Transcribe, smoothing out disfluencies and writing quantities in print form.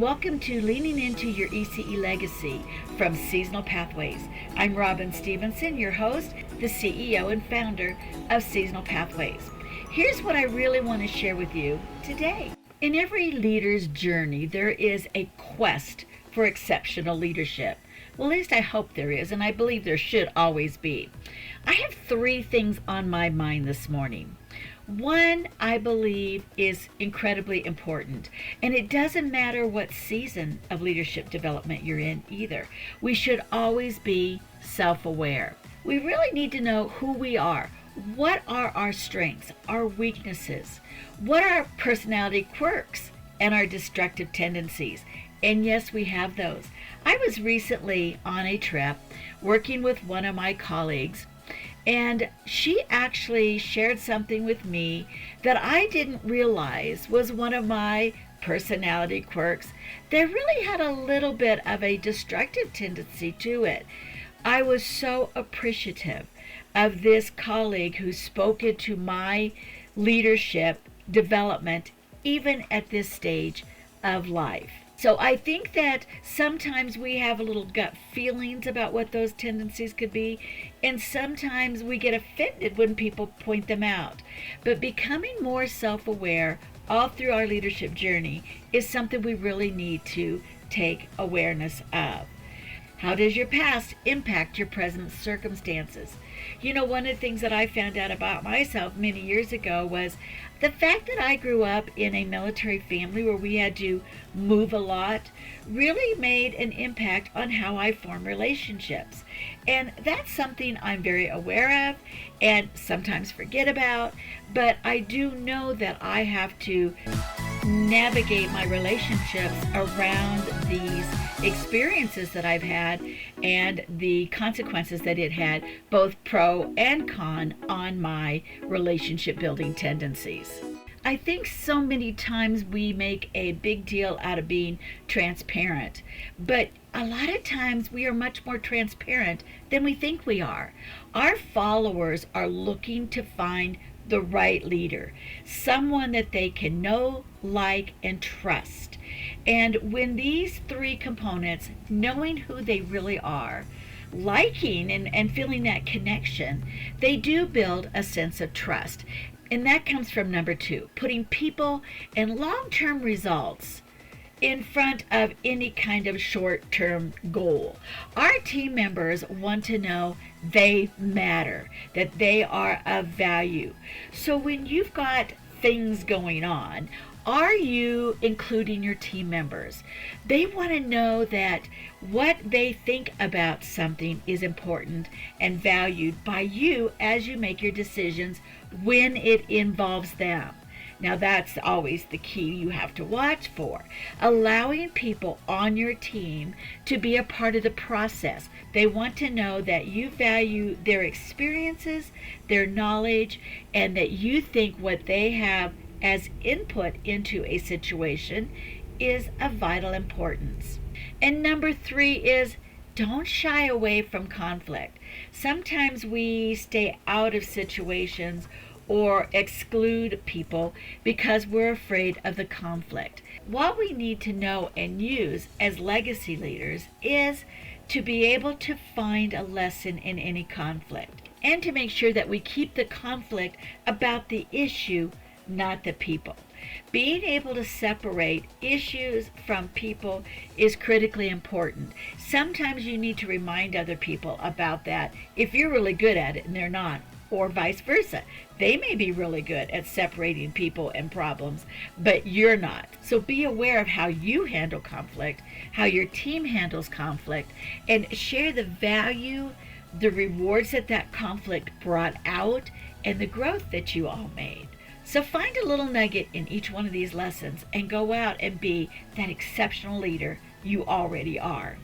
Welcome to Leaning Into Your ECE Legacy from Seasonal Pathways. I'm Robin Stevenson, your host, the CEO and founder of Seasonal Pathways. Here's what I really want to share with you today. In every leader's journey, there is a quest for exceptional leadership. Well, at least I hope there is, and I believe there should always be. I have three things on my mind this morning. One, I believe, is incredibly important, and it doesn't matter what season of leadership development you're in either. We should always be self-aware. We really need to know who we are. What are our strengths, our weaknesses? What are our personality quirks and our destructive tendencies? And yes, we have those. I was recently on a trip working with one of my colleagues, and she actually shared something with me that I didn't realize was one of my personality quirks that really had a little bit of a destructive tendency to it. I was so appreciative of this colleague who spoke into my leadership development, even at this stage of life. So I think that sometimes we have a little gut feelings about what those tendencies could be, and sometimes we get offended when people point them out. But becoming more self-aware all through our leadership journey is something we really need to take awareness of. How does your past impact your present circumstances? You know, one of the things that I found out about myself many years ago was the fact that I grew up in a military family where we had to move a lot really made an impact on how I form relationships. And that's something I'm very aware of and sometimes forget about, but I do know that I have to navigate my relationships around these experiences that I've had and the consequences that it had, both pro and con, on my relationship building tendencies. I think so many times we make a big deal out of being transparent, but a lot of times we are much more transparent than we think we are. Our followers are looking to find the right leader, someone that they can know, like, and trust. And when these three components, knowing who they really are, liking and feeling that connection, they do build a sense of trust. And that comes from number two, putting people and long-term results in front of any kind of short-term goal. Our team members want to know they matter, that they are of value. So when you've got things going on, are you including your team members? They want to know that what they think about something is important and valued by you as you make your decisions when it involves them. Now that's always the key you have to watch for. Allowing people on your team to be a part of the process. They want to know that you value their experiences, their knowledge, and that you think what they have as input into a situation is of vital importance. And number three is don't shy away from conflict. Sometimes we stay out of situations or exclude people because we're afraid of the conflict. What we need to know and use as legacy leaders is to be able to find a lesson in any conflict and to make sure that we keep the conflict about the issue, not the people. Being able to separate issues from people is critically important. Sometimes you need to remind other people about that if you're really good at it and they're not, or vice versa. They may be really good at separating people and problems, but you're not. So be aware of how you handle conflict, how your team handles conflict, and share the value, the rewards that that conflict brought out, and the growth that you all made. So find a little nugget in each one of these lessons and go out and be that exceptional leader you already are.